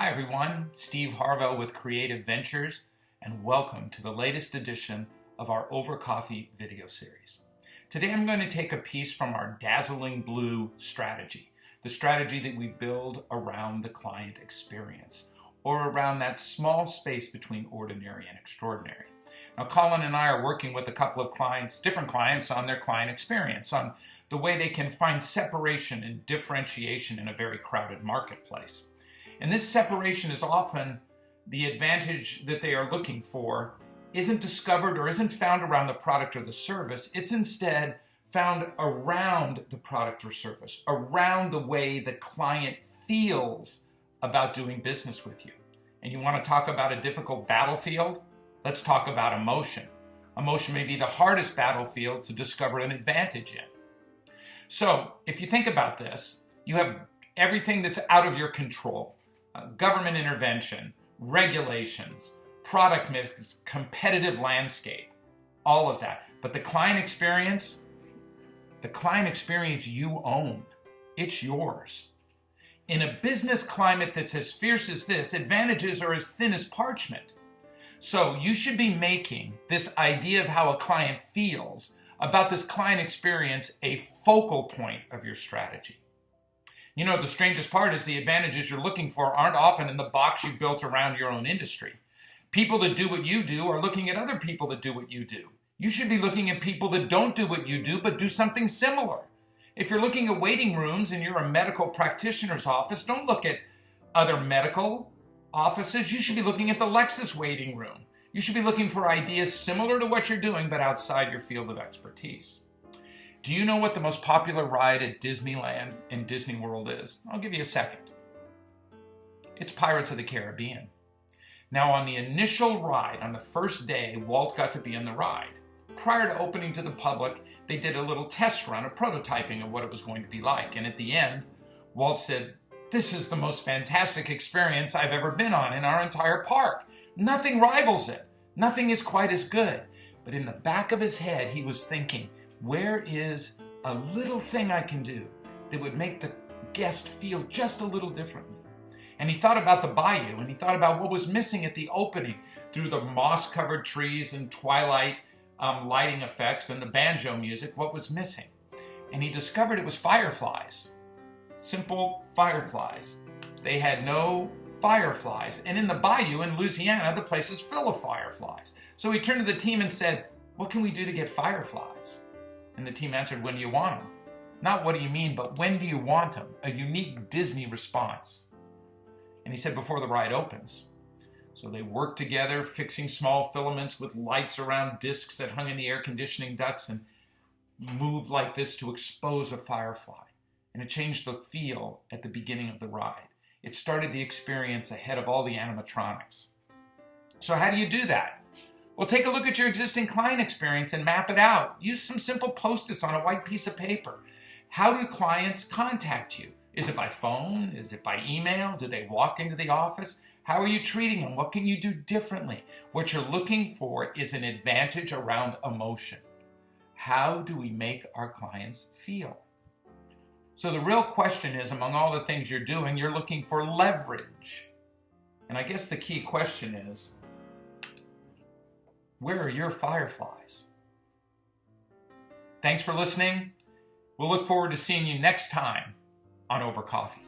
Hi everyone, Steve Harvill with Creative Ventures, and welcome to the latest edition of our Over Coffee video series. Today I'm going to take a piece from our Dazzling Blue strategy, the strategy that we build around the client experience, or around that small space between ordinary and extraordinary. Now, Colin and I are working with a couple of clients, different clients, on their client experience, on the way they can find separation and differentiation in a very crowded marketplace. And this separation is often the advantage that they are looking for isn't discovered or isn't found around the product or the service. It's instead found around the product or service, around the way the client feels about doing business with you. And you want to talk about a difficult battlefield? Let's talk about emotion. Emotion may be the hardest battlefield to discover an advantage in. So if you think about this, you have everything that's out of your control. Government intervention, regulations, product mix, competitive landscape, all of that. But the client experience you own. It's yours. In a business climate that's as fierce as this, advantages are as thin as parchment. So you should be making this idea of how a client feels about this client experience a focal point of your strategy. You know, the strangest part is the advantages you're looking for aren't often in the box you've built around your own industry. People that do what you do are looking at other people that do what you do. You should be looking at people that don't do what you do, but do something similar. If you're looking at waiting rooms and you're a medical practitioner's office, don't look at other medical offices. You should be looking at the Lexus waiting room. You should be looking for ideas similar to what you're doing, but outside your field of expertise. Do you know what the most popular ride at Disneyland and Disney World is? I'll give you a second. It's Pirates of the Caribbean. Now, on the initial ride, on the first day, Walt got to be on the ride. Prior to opening to the public, they did a little test run, a prototyping of what it was going to be like. And at the end, Walt said, "This is the most fantastic experience I've ever been on in our entire park. Nothing rivals it. Nothing is quite as good." But in the back of his head, he was thinking, where is a little thing I can do that would make the guest feel just a little differently? And he thought about the bayou, and he thought about what was missing at the opening through the moss-covered trees and twilight lighting effects and the banjo music, what was missing. And he discovered it was fireflies. Simple fireflies. They had no fireflies. And in the bayou in Louisiana, the place is full of fireflies. So he turned to the team and said, "What can we do to get fireflies?" And the team answered, "When do you want them?" Not what do you mean, but when do you want them? A unique Disney response. And he said, "Before the ride opens." So they worked together, fixing small filaments with lights around discs that hung in the air conditioning ducts and moved like this to expose a firefly. And it changed the feel at the beginning of the ride. It started the experience ahead of all the animatronics. So how do you do that? Well, take a look at your existing client experience and map it out. Use some simple Post-its on a white piece of paper. How do clients contact you? Is it by phone? Is it by email? Do they walk into the office? How are you treating them? What can you do differently? What you're looking for is an advantage around emotion. How do we make our clients feel? So the real question is, among all the things you're doing, you're looking for leverage. And I guess the key question is, where are your fireflies? Thanks for listening. We'll look forward to seeing you next time on Over Coffee.